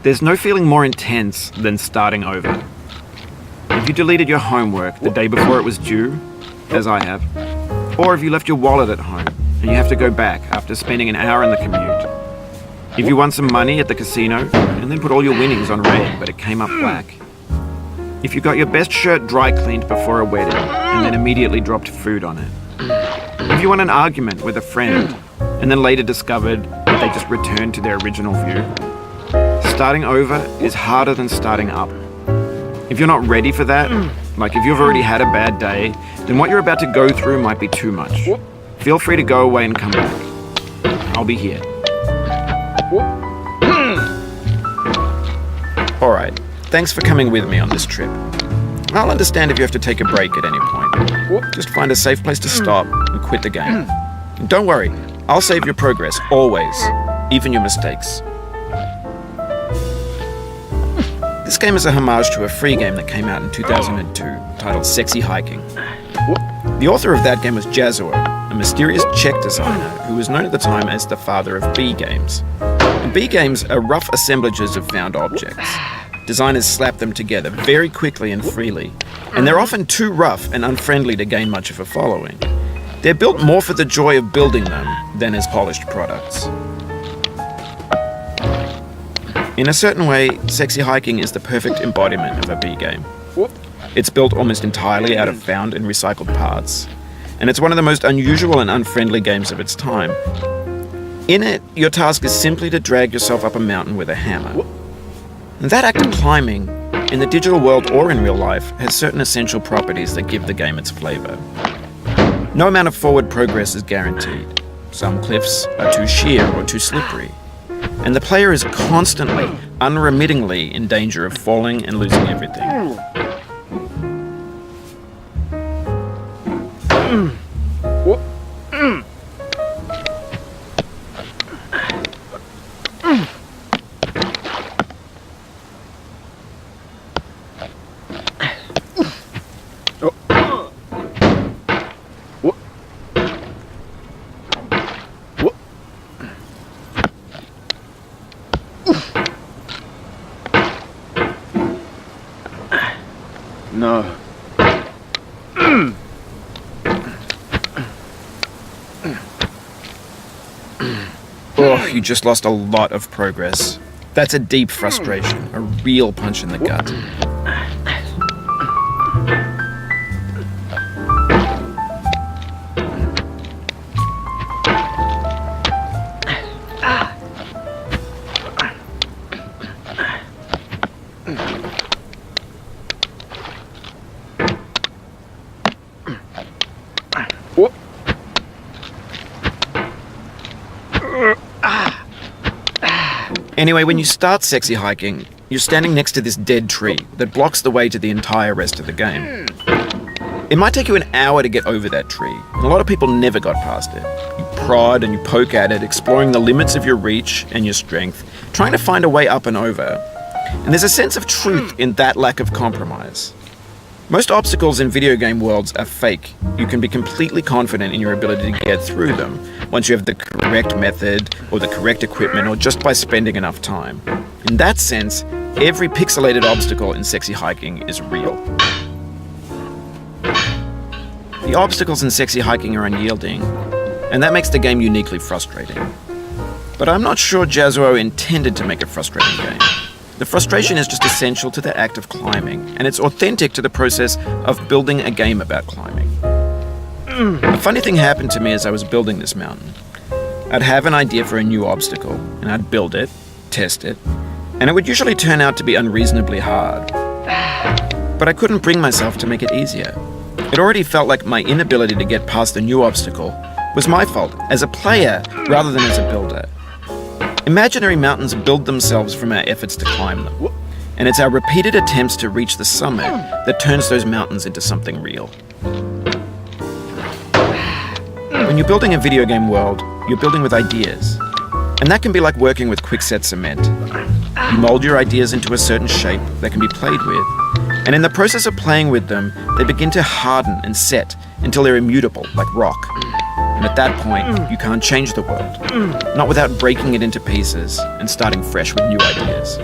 There's no feeling more intense than starting over. If you deleted your homework the day before it was due, as I have, or if you left your wallet at home and you have to go back after spending an hour in the commute. If you won some money at the casino and then put all your winnings on red but it came up black. If you got your best shirt dry cleaned before a wedding and then immediately dropped food on it. If you won an argument with a friend and then later discovered that they just returned to their original view. Starting over is harder than starting up. If you're not ready for that, like if you've already had a bad day, then what you're about to go through might be too much. Feel free to go away and come back. I'll be here. Alright, thanks for coming with me on this trip. I'll understand if you have to take a break at any point. Just find a safe place to stop and quit the game. And don't worry, I'll save your progress, always, even your mistakes. This game is a homage to a free game that came out in 2002, titled Sexy Hiking. The author of that game was Jazzuo, a mysterious Czech designer who was known at the time as the father of B games. And B games are rough assemblages of found objects. Designers slap them together very quickly and freely, and they're often too rough and unfriendly to gain much of a following. They're built more for the joy of building them than as polished products. In a certain way, Sexy Hiking is the perfect embodiment of a B game. It's built almost entirely out of found and recycled parts, and it's one of the most unusual and unfriendly games of its time. In it, your task is simply to drag yourself up a mountain with a hammer. And that act of climbing, in the digital world or in real life, has certain essential properties that give the game its flavor. No amount of forward progress is guaranteed. Some cliffs are too sheer or too slippery. And the player is constantly, unremittingly in danger of falling and losing everything. No. Oh, you just lost a lot of progress. That's a deep frustration, a real punch in the gut. Anyway, when you start Sexy Hiking, you're standing next to this dead tree that blocks the way to the entire rest of the game. It might take you an hour to get over that tree, and a lot of people never got past it. You prod and you poke at it, exploring the limits of your reach and your strength, trying to find a way up and over. And there's a sense of truth in that lack of compromise. Most obstacles in video game worlds are fake. You can be completely confident in your ability to get through them once you have the correct method or the correct equipment or just by spending enough time. In that sense, every pixelated obstacle in Sexy Hiking is real. The obstacles in Sexy Hiking are unyielding, and that makes the game uniquely frustrating. But I'm not sure Jazzuo intended to make a frustrating game. The frustration is just essential to the act of climbing, and it's authentic to the process of building a game about climbing. A funny thing happened to me as I was building this mountain. I'd have an idea for a new obstacle, and I'd build it, test it, and it would usually turn out to be unreasonably hard. But I couldn't bring myself to make it easier. It already felt like my inability to get past the new obstacle was my fault as a player rather than as a builder. Imaginary mountains build themselves from our efforts to climb them, and it's our repeated attempts to reach the summit that turns those mountains into something real. When you're building a video game world, you're building with ideas, and that can be like working with quickset cement. You mold your ideas into a certain shape that can be played with, and in the process of playing with them, they begin to harden and set until they're immutable, like rock. And at that point, you can't change the world, not without breaking it into pieces and starting fresh with new ideas.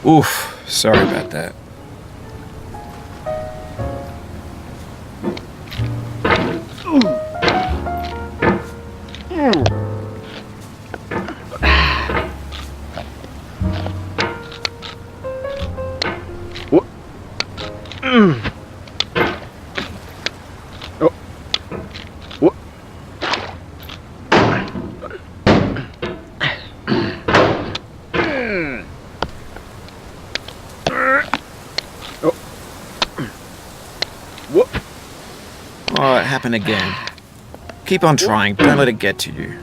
Oof, sorry about that. Oh, it happened again. Keep on trying, don't let it get to you.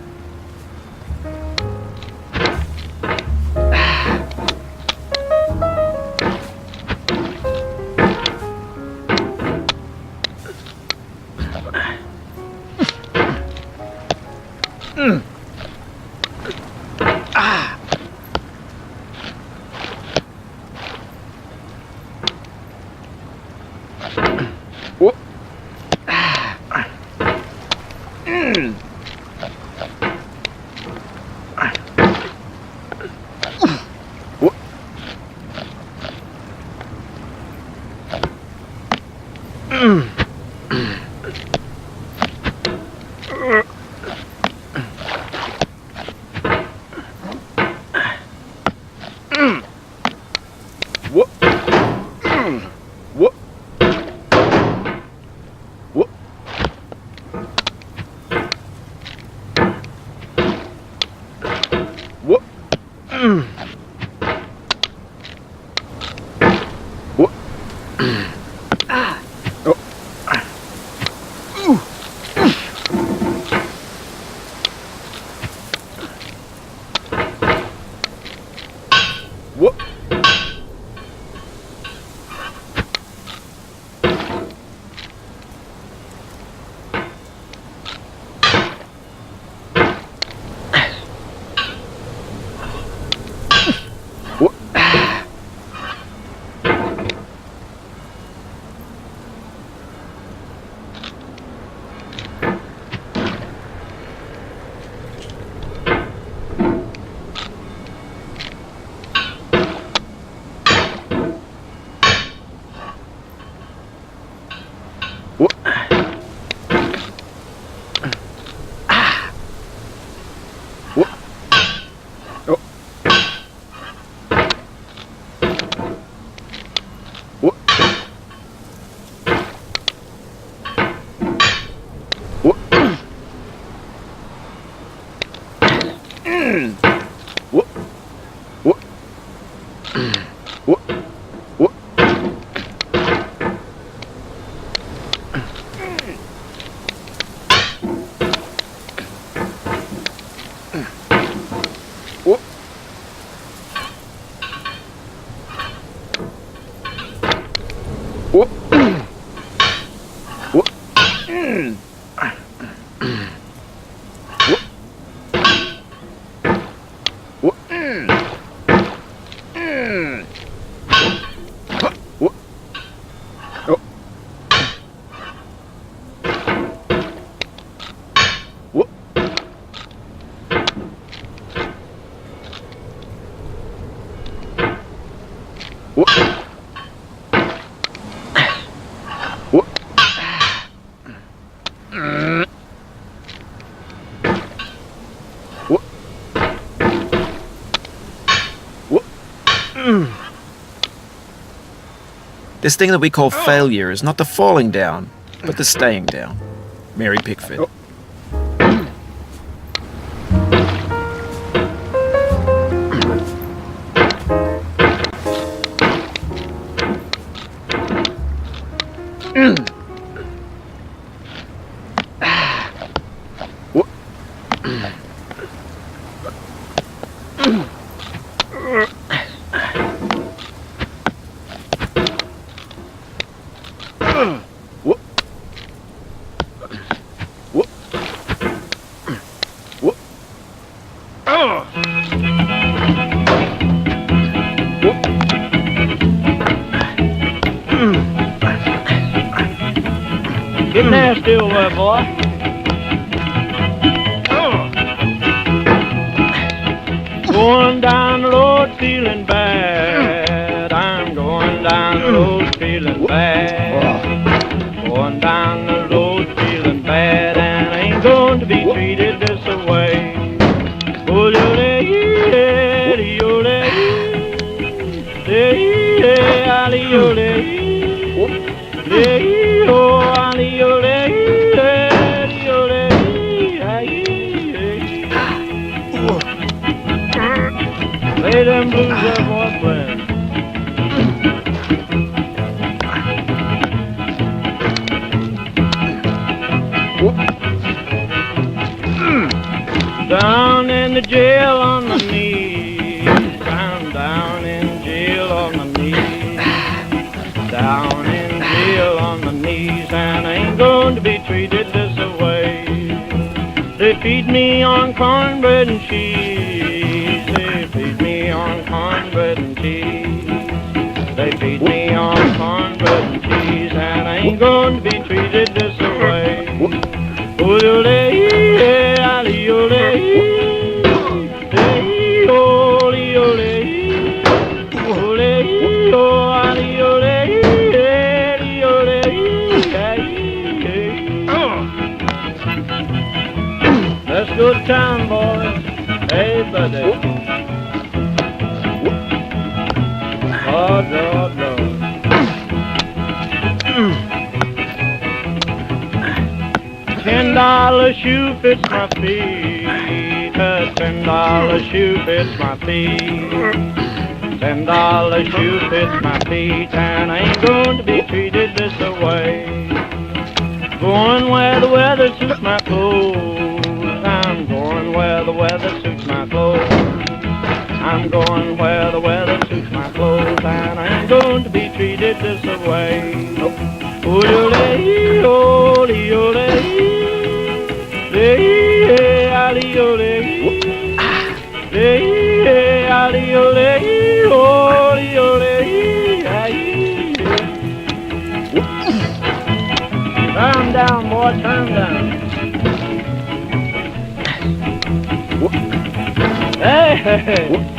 This thing that we call failure is not the falling down, but the staying down. Mary Pickford. Get in there still, boy. Going down the road feeling bad. I'm going down the road feeling bad. Going down the road feeling bad, and I ain't going to be treated this way. Oh, lay them blues up, boy, friend. Down in the jail on my knees. I'm down in jail on my knees. Down in jail on my knees, and I ain't going to be treated this way. They feed me on cornbread and cheese. They feed me on cornbread and cheese. They feed me on cornbread and cheese, and I ain't going to be treated this way. Let's go to town, boys. Hey, buddy. Lord, Lord, Lord. $10 shoe fits my feet. A $10 shoe fits my feet. $10 shoe fits my feet, and I ain't going to be treated this way. Going where the weather suits my clothes. I'm going where the weather suits my clothes. I'm going where the weather suits my clothes, and I ain't going to be treated this way. Turn down, boy, turn down. Hey, hey, hey.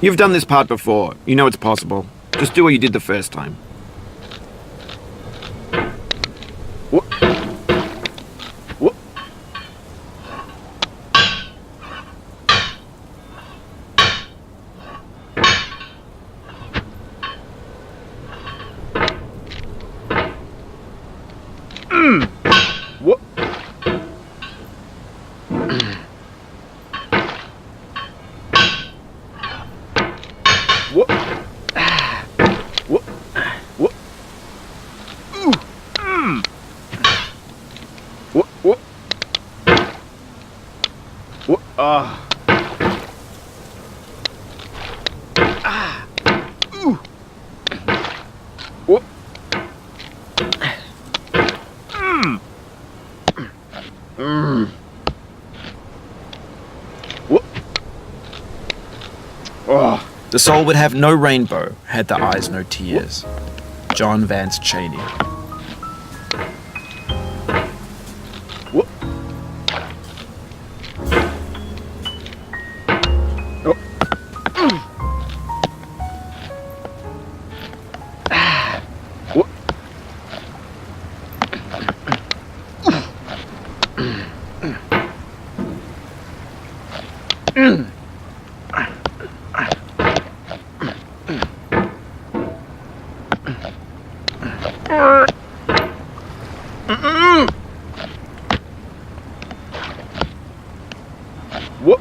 You've done this part before. You know it's possible. Just do what you did the first time. Whoop. Whoop. Whoop. Ooh. Whoop. Whoop. Whoop. Ooh. Whoop. Whoop. Oh. The soul would have no rainbow had the eyes no tears. John Vance Cheney. Whoop. Oh. Whoop. Whoop. Whoop.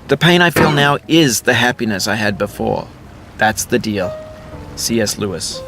The pain I feel now is the happiness I had before. That's the deal. C.S. Lewis.